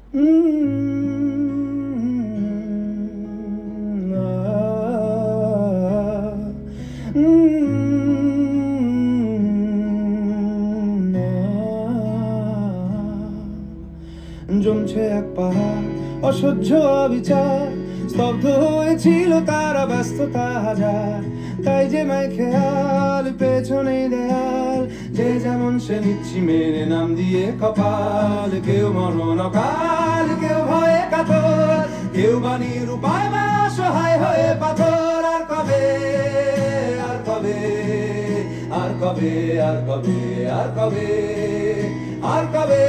জমছে এক পাহাড় অসহ্য অবিচার, স্তব্ধ হয়েছিল তারা ব্যস্ততা হাজার। তাই যে মাই খেয়াল পেছনে দেয়াল, যে যেমন সে নিচ্ছি মেনে নাম দিয়ে কপাল। কেউ মরণ অকাল, কেউ ভয়ে কাতর, কেউ বা নিরুপায় বা অসহায় হয়ে পাথর। আর কবে, আর কবে, আর কবে, আর কবে, আর কবে, আর কবে,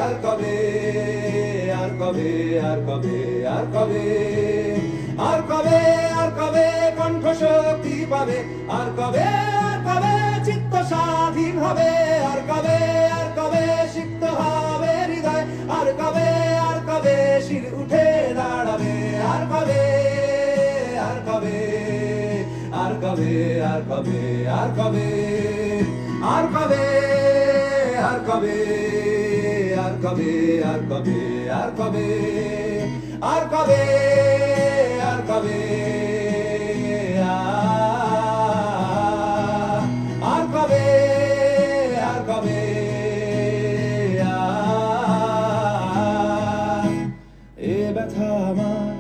আর কবে, আর কবে, আর কবে, আর কবে, আর কবে, আর কবে কণ্ঠ শক্তি পাবে? আর কবে, আর কবে চিত্ত স্বাধীন হবে? আর কবে, আর কবে সিক্ত হবে হৃদয়? আর কবে, আর কবে শির উঠে দাঁড়াবে? আর কবে, আর কবে, আর কবে, আর কবে, আর কবে, আর কবে, আর কবে, আর কবে, আর কবে, আর কবে, আর কবে, আর কবে, আর কবে, আর কবে, এ ব্যথা আমার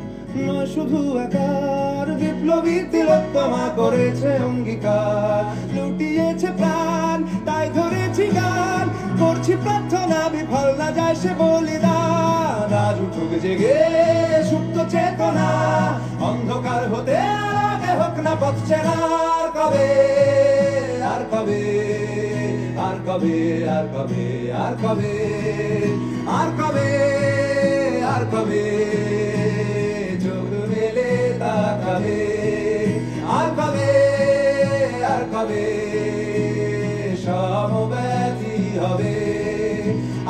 নয় শুধু একার, বিপ্লবী তিলোত্তমা করেছে অঙ্গীকার। লুটিয়েছে প্রাণ তাই ধরেছি গান, করছি প্রার্থনা বিফল না যায় সে বলিদান। আজ উঠুক জেগে সুপ্ত চেতনা, অন্ধকার হতে আগে হোক না পথ চেনা। আর কবে, আর কবে, আর কবে, আর কবে, আর কবে, আর কবে, আর কবে চোখ মেলে তাকাবে? আর কবে, আর কবে সমব্যথী হবে?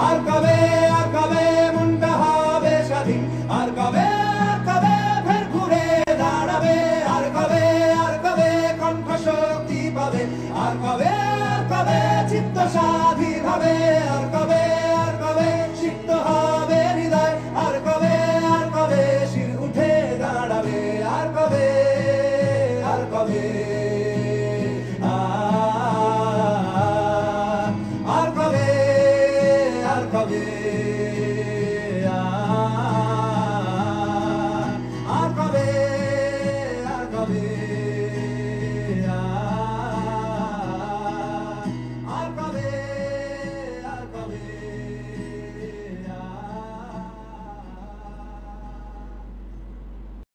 আর কবে, আর কবে মনটা হবে স্বাধীন? আর কবে, আর কবে ফের ঘুরে দাঁড়াবে? আর কবে, আর কবে কণ্ঠ শক্তি পাবে? আর কবে, আর কবে চিত্ত স্বাধীন হবে? আর কবে, আর কবে সিক্ত হবে হৃদয়? আর কবে, আর কবে শির উঠে দাঁড়াবে? আর কবে, আর কবে, আর কবে, আর কবে।